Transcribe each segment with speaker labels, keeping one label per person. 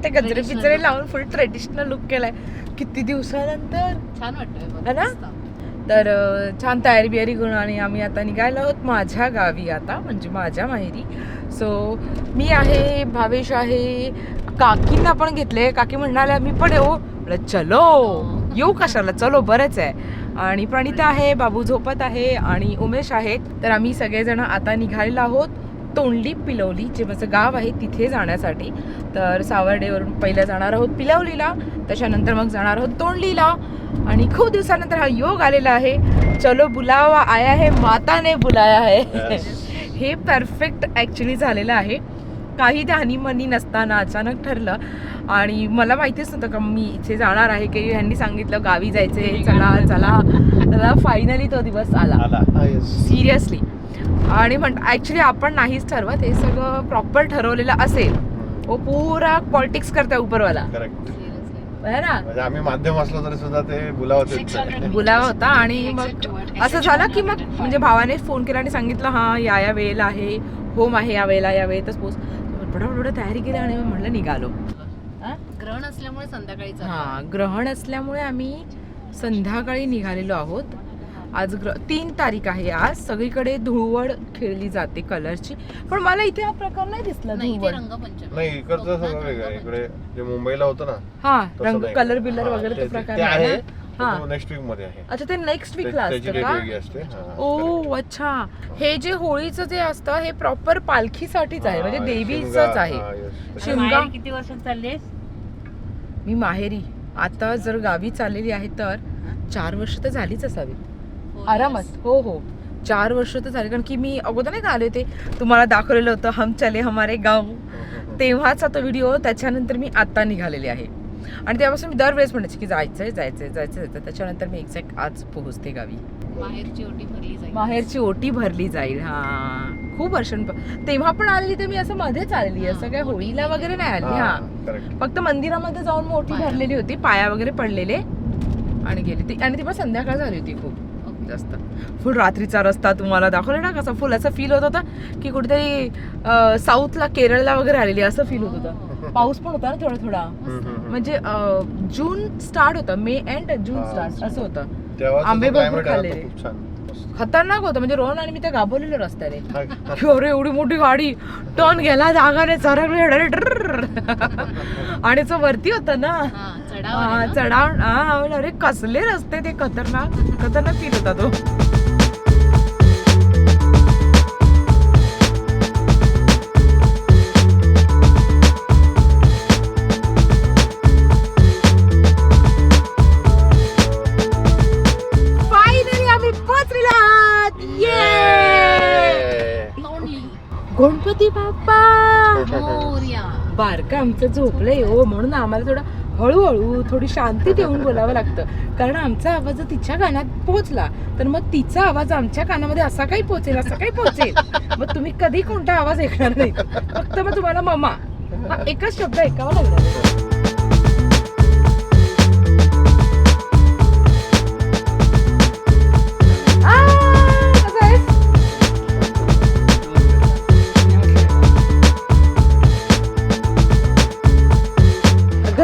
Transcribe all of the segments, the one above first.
Speaker 1: मोठे गजरे बिजरे लावून फुल ट्रेडिशनल लुक केलाय किती दिवसानंतर.
Speaker 2: छान वाटतंय
Speaker 1: है ना? तर छान तयारी बियारी करून आणि आम्ही आता निघायला आहोत माझ्या गावी आता, म्हणजे माझ्या माहेरी. सो मी आहे, भावेश आहे, काकींना पण घेतले. काकी म्हणाल्या मी पण येऊ, म्हटलं चलो, येऊ कशाला, चलो बरंच आहे. आणि प्रणिता आहे, बाबू झोपत आहे आणि उमेश आहेत. तर आम्ही सगळेजण आता निघालेलो आहोत तोंडली पिलवली, जे माझं गाव आहे तिथे जाण्यासाठी. तर सावर्डेवरून पहिलं जाणार आहोत पिलवलीला, त्याच्यानंतर मग जाणार आहोत तोंडलीला. आणि खूप दिवसानंतर हा योग आलेला आहे. चलो बुलावा आया है, माता ने बुलाया है. हे परफेक्ट ॲक्च्युली झालेलं आहे. काही त्या हनीमनी नसताना अचानक ठरलं आणि मला माहितीच नव्हतं का मी इथे जाणार आहे, की ह्यांनी सांगितलं गावी जायचंय, चला चला. तर फायनली तो दिवस आला सिरियसली. आणि ॲक्च्युली आपण नाहीच ठरवत, हे सगळं प्रॉपर ठरवलेलं असेल. वो पुरा पॉलिटिक्स करताय उपरवाला, है ना.
Speaker 3: म्हणजे आम्ही माध्यम असलो तरी सुद्धा ते
Speaker 1: बोलावा होता. आणि मग असं झालं की मग म्हणजे भावाने फोन केला आणि सांगितलं हा या वेळेला आहे, होम आहे या वेळेतच पोच. बडबड तयारी केली आणि म्हणलं निघालो.
Speaker 2: ग्रहण असल्यामुळे संध्याकाळी
Speaker 1: ग्रहण असल्यामुळे आम्ही संध्याकाळी निघालेलो आहोत. आज 3 तारीख आहे. आज सगळीकडे धुळवड खेळली जाते कलरची, पण मला इथे हा प्रकार नाही दिसला धुळवड.
Speaker 3: नाही, इकडचं सगळं वेगळं आहे. इकडे जे मुंबईला होतं ना,
Speaker 1: हा रंग कलर बिलर वगैरे तो प्रकार आहे.
Speaker 3: नेक्स्ट वीक मध्ये आहे.
Speaker 1: अच्छा, ते नेक्स्ट वीकला असतं का? ओ अच्छा. हे जे होळीचं जे असतं हे प्रॉपर पालखीसाठीच आहे, म्हणजे देवीचंच आहे. शिमगा.
Speaker 2: किती वर्षात चाललेस?
Speaker 1: मी माहेरी आता जर गावी चाललेली आहे तर 4 वर्ष तर झालीच असावी आरामात. हो 4 वर्ष तर झाली. कारण की मी अगोदर नाही का आले होते, तुम्हाला दाखवलेलं होतं हम चले हमारे गाव, तेव्हाचा तो व्हिडिओ. त्याच्यानंतर मी आता निघालेली आहे आणि तेव्हापासून मी दरवेळेस म्हणायची की जायचंय. त्याच्यानंतर मी एक्झॅक्ट आज पोहोचते गावी. माहेरची ओटी भरली जाईल. हा खूप तेव्हा पण आलेली तर मी असं मध्येच आलेली, असं काय होळीला वगैरे नाही आली. हा फक्त मंदिरामध्ये जाऊन मग ओटी भरलेली होती, पाया वगैरे पडलेले आणि गेली ती. आणि ती पण संध्याकाळ झाली होती खूप जास्त. फुल रात्रीचा रस्ता तुम्हाला दाखवला ना, कसा फुल असं फील होत होता की कुठेतरी साऊथला केरळला वगैरे आलेली असं फील होत होतं. पाऊस पण होता ना थोडा म्हणजे जून स्टार्ट होतं, मे एंड जून स्टार्ट असं होतं. आंबे भरपूर खाल्ले, खतरनाक होतं. म्हणजे रोहन आणि मी त्या घाबरलेलो रस्त्याने, अरे एवढी मोठी गाडी टर्न घ्यायला जागाने चरकले आणि तो वरती होता ना चढाव. अरे कसले रस्ते ते, खतरनाक फील होता तो. गणपती बाप्पा बारका आमचं झोपलंय हो, म्हणून आम्हाला थोडं हळूहळू थोडी शांती ठेवून बोलावं लागतं. कारण आमचा आवाज जर तिच्या कानात पोहोचला तर मग तिचा आवाज आमच्या कानामध्ये असा काही पोहोचेल. मग तुम्ही कधी कोणता आवाज ऐकणार नाही, फक्त मग तुम्हाला ममा हा एकच शब्द ऐकावा लागणार.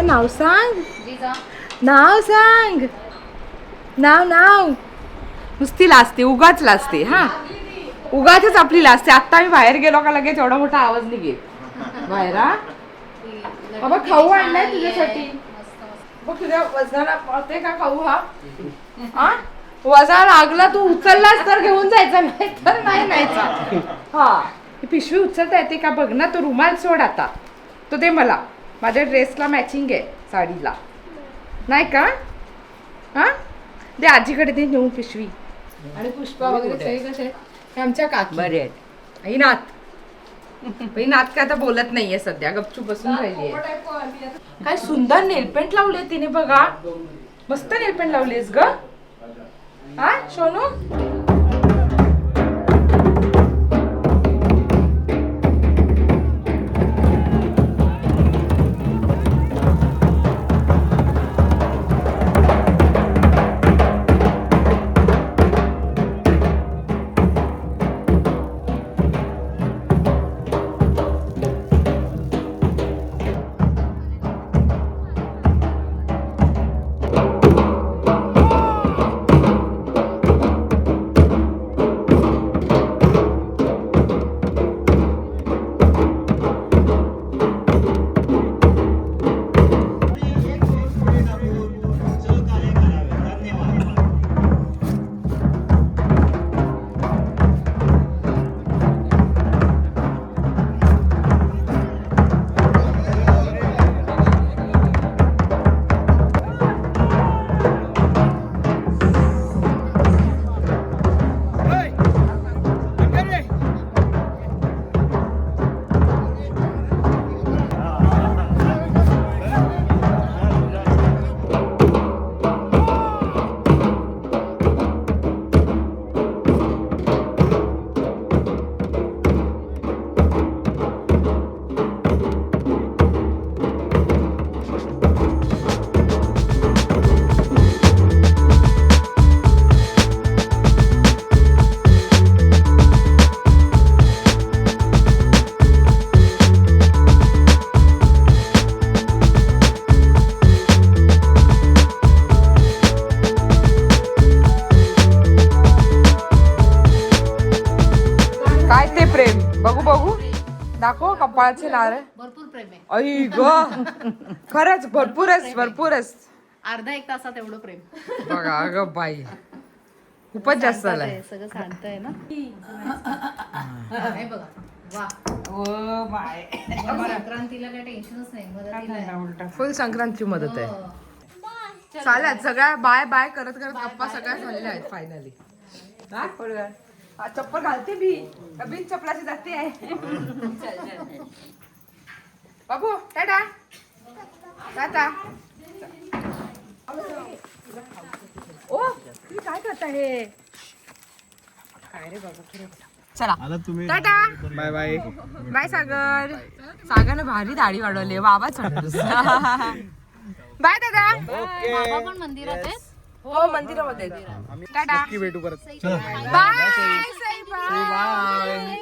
Speaker 1: नाव सांग. नाव नुसती लाजते, उगाच लाजते. हा उगाच आपली लाजते. आता मी बाहेर गेलो का लगेच एवढा मोठा आवाज निघेल बाहेर. हा बाबा खाऊ आणलाय तुझ्यासाठी बघ, तुझ्या वजनाला पळते का खाऊ? हा वजन लागला तू उचललास तर घेऊन जायचा, नाही तर नाही न्यायचा. हा पिशवी उचलता येते का बघ ना. तो रुमाल सोड आता, तो दे मला, माझ्या ड्रेसला मॅचिंग आहे साडीला, नाही का? हा दे आजीकडे, दे नेऊन पिशवी. आणि पुष्पा वगैरे सगळे कसे हे आमच्या काकी बरे आहेत. ही नात काय आता बोलत नाहीये सध्या, गपचूप बसून राहिली आहे. काय सुंदर नेलपेंट लावले तिने बघा, मस्त नेलपेंट लावलीस ग. हा सोनू गोपाळचे नारळ
Speaker 2: भरपूर प्रेम आहे.
Speaker 1: आई ग खरंच भरपूरच
Speaker 2: अर्धा एक तासात एवढं प्रेम.
Speaker 1: बघा अगं बाई खूपच जास्त झालंय.
Speaker 2: हे सगळं शांत आहे ना. हे बघा वा.
Speaker 1: ओ बाय
Speaker 2: संक्रांतीला काही टेन्शनच नाही. मदतीला आहे.
Speaker 1: फुल संक्रांतची मदत आहे.
Speaker 2: हो.
Speaker 1: चालत सगळ्या बाय बाय करत गप्पा सगळ्या झालेल्या आहेत फायनली. चप्पल घालते भी बिन चपलाची जाते आहे. बाबू टाटा टाटा. ओ तुम्ही काय करता हे काय रे बाबू. चला टाटा
Speaker 3: बाय बाय.
Speaker 1: बाय सागर. सागरने भारी दाढी वाढवली बाबाच बाय दादा.
Speaker 2: बाबा पण मंदिरात आहे.
Speaker 1: हो मंदिरामध्ये टाटा
Speaker 3: भेटू परत.
Speaker 1: बाय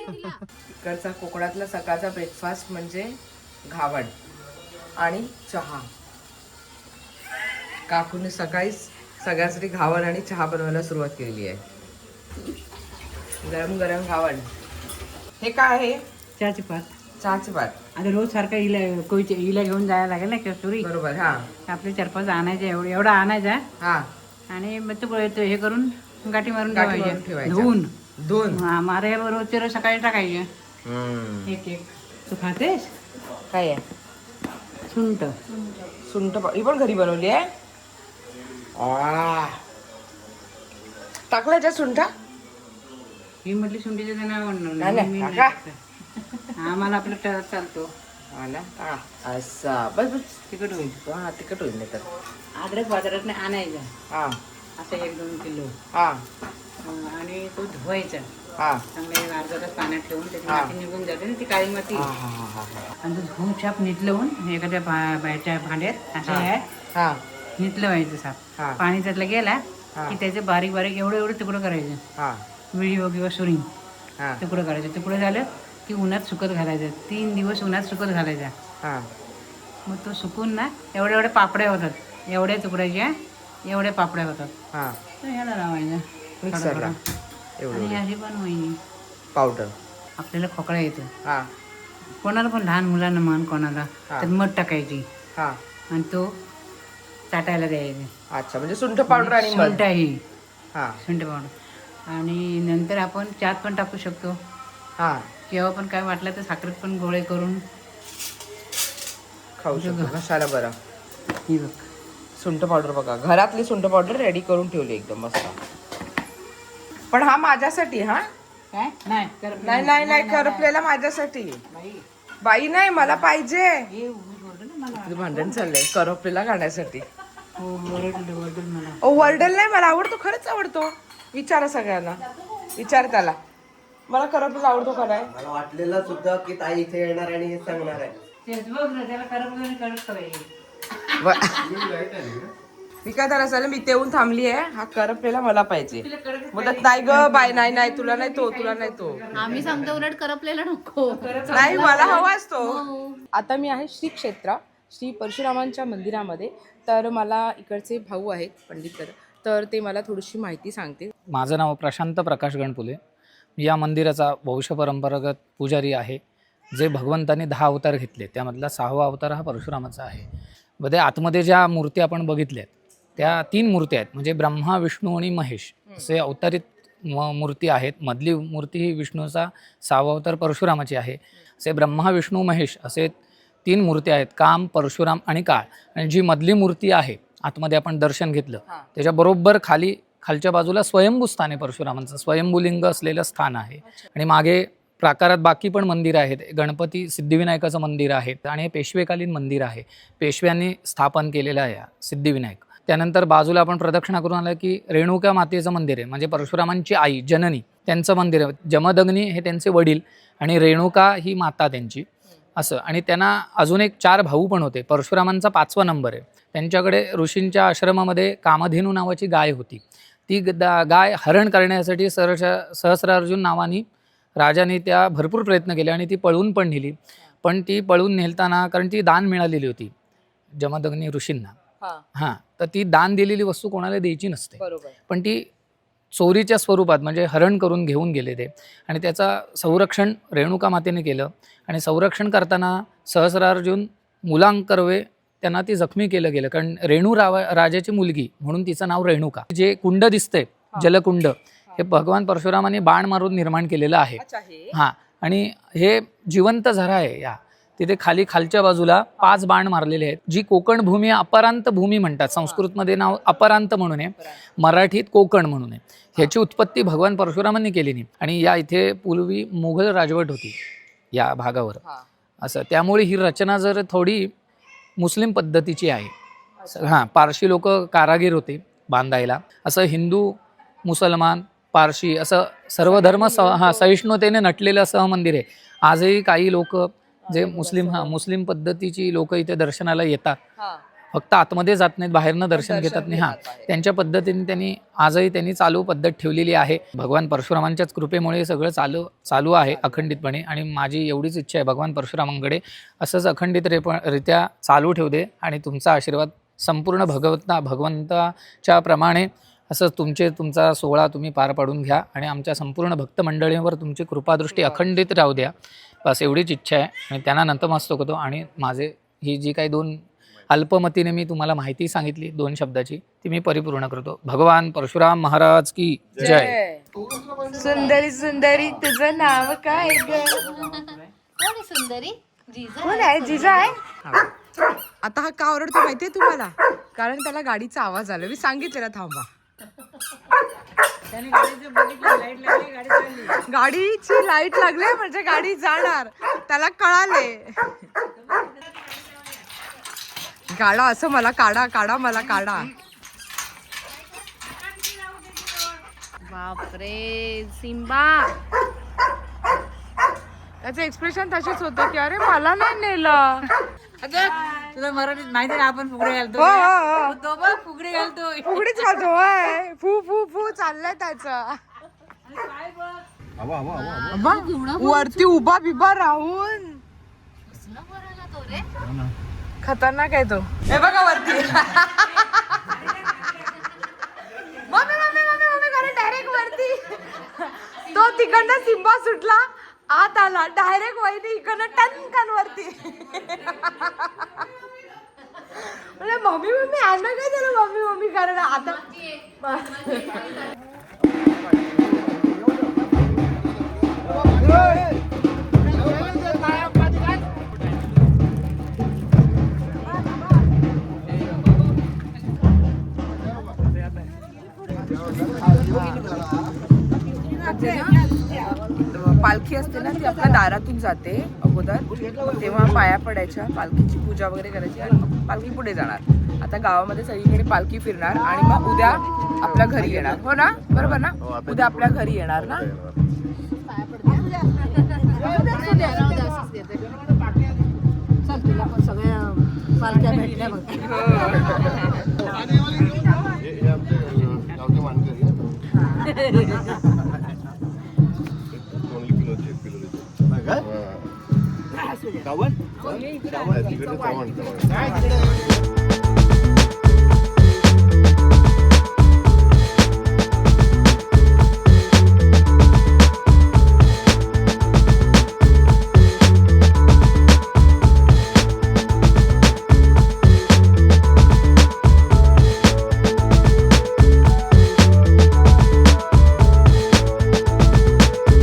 Speaker 1: इकडचा कोकणातला सकाळचा ब्रेकफास्ट म्हणजे घावण आणि चहा. काकूने सकाळीच सगळ्यासाठी घावण आणि चहा बनवायला सुरुवात केलेली आहे. गरम गरम घावण. हे काय आहे?
Speaker 4: चहाची पात.
Speaker 1: चहाची पात.
Speaker 4: आता रोज सारखं हिला घेऊन जायला लागेल ना कस्तुरी.
Speaker 1: बरोबर. हा
Speaker 4: आपले 4-5 आणायचे एवढा आणायचा
Speaker 1: हा
Speaker 4: आणि मग तो हे करून गाठी मारून
Speaker 1: गाठी मारून
Speaker 4: ठेवायचे
Speaker 1: ठेवायच्या.
Speaker 4: धुवून.
Speaker 1: दोन.
Speaker 4: मारे रोजचे रोज सकाळी टाकायचे एक एक. तू खातेस?
Speaker 1: काय आहे?
Speaker 4: सुंठ.
Speaker 1: सुंठ ही पण घरी बनवली आहे. टाकलं सुंठ.
Speaker 4: ही म्हटली सुंठीचं तर नाव
Speaker 1: नाही,
Speaker 4: म्हणणार मी
Speaker 1: टाका.
Speaker 4: आम्हाला आपलं चालतो.
Speaker 1: असा बस बस
Speaker 4: तिकट होईल.
Speaker 1: हा तिकट होईल नाही तर.
Speaker 4: अद्रक बाजारात नाही आणायचा
Speaker 1: हा
Speaker 4: असं 1-2 किलो
Speaker 1: हा
Speaker 4: आणि तो धुवायचा
Speaker 1: हा
Speaker 4: चांगलं. एक अर्धा तास पाण्यात ठेवून त्याची
Speaker 1: हा.
Speaker 4: माती निघून जाते ना ती काळी माती.
Speaker 1: हा हा हा
Speaker 4: आणि तो धुवून छाप नितलवून एखाद्या बायच्या भांड्यात असं आहे
Speaker 1: हा
Speaker 4: नितलं व्हायचं
Speaker 1: हा.
Speaker 4: साप. पाणी त्यातलं गेला
Speaker 1: हा.
Speaker 4: की त्याचे बारीक बारीक एवढे तुकडं करायचे.
Speaker 1: हा
Speaker 4: विळी किंवा सुरी
Speaker 1: हा
Speaker 4: तुकडं करायचं. तुकडं झालं की उन्हात सुकत घालायचं. 3 दिवस उन्हात सुकत घालायचा.
Speaker 1: हा
Speaker 4: मग तो सुकून ना एवढ्या पापड्या होतात. एवढ्या तुकड्याच्या एवढ्या पापड्या होतात.
Speaker 1: हा
Speaker 4: तर ह्याला लावायचं
Speaker 1: मिक्सरला
Speaker 4: आणि
Speaker 1: एवढं
Speaker 4: अशी पण होईल.
Speaker 1: पावडर.
Speaker 4: आपल्याला खोकला येतो.
Speaker 1: हा
Speaker 4: कोणाला पण लहान मुलांना म्हण कोणाला
Speaker 1: हा.
Speaker 4: तर मध टाकायची
Speaker 1: हा
Speaker 4: आणि तो चाटायला द्यायचे.
Speaker 1: अच्छा म्हणजे सुंठ पावडर आणि मध.
Speaker 4: सुंठ ही
Speaker 1: हा
Speaker 4: सुंठ पावडर. आणि नंतर आपण चहात पण टाकू शकतो.
Speaker 1: हा
Speaker 4: केव्हा पण काय वाटलं तर साखरेत पण गोळे करून.
Speaker 1: खाऊ शकतो घशाला बरं.
Speaker 4: ही बघ
Speaker 1: सुंठ पावडर बघा घरातली सुंठ पावडर रेडी करून ठेवली एकदम मस्त. पण हा माझ्यासाठी. हा
Speaker 4: काय नाही करपलं.
Speaker 1: नाही नाही नाही करपलेला माझ्यासाठी.
Speaker 4: बाई,
Speaker 1: बाई नाही मला पाहिजे.
Speaker 4: हे उभी बोलतो ना मला.
Speaker 1: तुझं भांडण चाललंय करपलेला खाण्यासाठी.
Speaker 4: हो ओरडलं मला.
Speaker 1: ओ वर्डल नाही मला आवडतो खरंच आवडतो. विचारा सगळ्यांना विचार त्याला मला करपलेला आवडतो का नाही.
Speaker 5: मला वाटलेलं सुद्धा की ताई इथे येणार आणि हे सांगणार आहे.
Speaker 4: तेच बघ ना त्याला करपलं आणि करत करायचे.
Speaker 1: मी काय त्याला सांगितलं मी तेवून थांबली आहे. हा करपलेला मला पाहिजे. बोलत नाही ग बाय नाही नाही तुला नाही तो तुला नाही तो.
Speaker 2: आम्ही सांगतो उलट करपलेला नको.
Speaker 1: नाही मला हवाच तो. आता मी आहे श्री क्षेत्र श्री परशुरामांच्या मंदिरामध्ये. तर मला इकडचे भाऊ आहेत पंडित तर ते मला थोडीशी माहिती सांगतील.
Speaker 6: माझं नाव प्रशांत प्रकाश गणपुले. मी या मंदिराचा वंशपरंपरागत पुजारी आहे. जे भगवंतांनी 10 अवतार घेतले त्यामधला 6वा अवतार हा परशुरामाचा आहे. व ते आतमध्ये ज्या मूर्ती आपण बघितल्यात त्या 3 मूर्ती आहेत. म्हणजे ब्रह्मा विष्णू आणि महेश असे अवतारित मूर्ती आहेत. मधली मूर्ती ही विष्णूचा 6वा अवतार परशुरामाची आहे. असे ब्रह्मा विष्णू महेश असे 3 मूर्ती आहेत. काम परशुराम आणि काळ. आणि जी मधली मूर्ती आहे आतमध्ये आपण दर्शन घेतलं त्याच्याबरोबर खालच्या बाजूला स्वयंभू स्थान आहे. परशुरामांचं स्वयंभूलिंग असलेलं स्थान आहे. आणि मागे प्राकारात बाकी पण मंदिरं आहेत. गणपती सिद्धिविनायकाचं मंदिर आहे आणि हे पेशवेकालीन मंदिर आहे. पेशव्यांनी स्थापन केलेलं आहे सिद्धिविनायक. त्यानंतर बाजूला आपण प्रदक्षिणा करून आलं की रेणुका मातेचं मंदिर आहे. म्हणजे परशुरामांची आई जननी त्यांचं मंदिर आहे. जमदग्नी हे त्यांचे वडील आणि रेणुका ही माता त्यांची असं. आणि त्यांना अजून एक 4 भाऊ पण होते. परशुरामांचा 5वा नंबर आहे. त्यांच्याकडे ऋषींच्या आश्रमामध्ये कामधेनू नावाची गाय होती. ती गाय हरण करण्यासाठी सहस्रार्जुन नावानी राजाने त्या भरपूर प्रयत्न केले आणि ती पळवून पण नेली. पण ती पळवून नेलताना कारण ती दान मिळालेली होती जमदग्नी ऋषींना. हां तर ती दान दिलेली वस्तू कोणाला द्यायची नसते.
Speaker 1: बरोबर.
Speaker 6: पण ती चोरीच्या स्वरूपात म्हणजे हरण करून घेऊन गेले ते आणि त्याचा संरक्षण रेणुका मातेने केलं आणि संरक्षण करताना सहस्रार्जुन मुलांकरवे त्यांना ती जखमी केलं गेलं कारण राजाची मुलगी म्हणून तिचं नाव रेणुका. जे कुंड दिसतंय जलकुंड हे भगवान परशुरामाने बाण मारून निर्माण केलेलं आहे. हां, आणि हे जिवंत झरा आहे. या तिथे खालच्या बाजूला 5 बाण मारलेले आहेत. जी कोकण भूमी अपरांत भूमी म्हणतात. संस्कृतमध्ये नाव अपरांत म्हणून आहे, मराठीत कोकण म्हणून आहे. ह्याची उत्पत्ती भगवान परशुरामांनी केलेली आणि या इथे पूर्वी मुघल राजवट होती या भागावर असं. त्यामुळे ही रचना जर थोडी मुस्लिम पद्धतीची आहे. हां, पारशी लोक कारागीर होते बांधायला. असं हिंदू मुसलमान पारशी असं सर्व धर्म सहिष्णुतेने नटलेलं असं मंदिर आहे. आजही काही लोक जे मुस्लिम पद्धतीची लोक इथे दर्शनाला येतात, फक्त आतमध्ये जात नाहीत, बाहेरनं दर्शन घेतात नाही. हां, त्यांच्या पद्धतीने त्यांनी चालू पद्धत ठेवलेली आहे. भगवान परशुरामांच्याच कृपेमुळे सगळं चालू आहे अखंडितपणे आणि माझी एवढीच इच्छा आहे भगवान परशुरामांकडे असंच अखंडितरित्या चालू ठेवू दे आणि तुमचा आशीर्वाद संपूर्ण भगवंताच्या प्रमाणे असं तुमचा सोहळा तुम्ही पार पाडून घ्या आणि आमच्या संपूर्ण भक्त मंडळींवर तुमची कृपादृष्टी अखंडित राहू द्या. बस एवढीच इच्छा आहे आणि त्यांना नतमस्तक होतो. आणि माझे ही जी काही 2 अल्पमतीने मी तुम्हाला माहिती सांगितली 2 शब्दाची ती मी परिपूर्ण करतो. भगवान परशुराम महाराज की जय.
Speaker 1: सुंदरी सुंदरी तुझं नाव काय ग?
Speaker 2: कोण आहे सुंदरी? जिजा
Speaker 1: कोण आहे? जिजा आहे. आता हा का ओरडतो माहितीये तुम्हाला? कारण त्याला गाडीचा आवाज आला. मी सांगितलेला थांबा. गाडीची लाईट लागले म्हणजे गाडी जाणार, त्याला कळाले. गाडा असं मला काढा मला काढा.
Speaker 2: बापरे सिम्बा.
Speaker 1: त्याचं एक्सप्रेशन तसेच होतं की अरे मला नाही नेलं.
Speaker 4: तुला मराठीत माहिती ना आपण फुगडे घालतो. तो बघ फुगडे घालतो.
Speaker 1: फुगडीच खातोय. फू फू फू चाललंय त्याचं. वरती उभा बिबा राहून खतरनाक आहे तो. हे बघा वरती. मम्मी डायरेक्ट वरती. तो तिकडनं सिम्बा सुटला, आत आला डायरेक्ट वहिनी इकडनं टनकन वरती. मम्मी आणलं काय झालं मम्मी कारण आता पालखी असते ना ती आपल्या दारातून जाते अगोदर, तेव्हा पाया पडायच्या, पालखीची पूजा वगैरे करायची आणि पालखी पुढे जाणार. आता गावामध्ये सगळीकडे पालखी फिरणार आणि मग उद्या आपल्या घरी येणार. हो ना, बरोबर ना? उद्या आपल्या घरी येणार ना.
Speaker 2: सगळ्या पालख्या भेटल्या बघ.
Speaker 3: तिकडे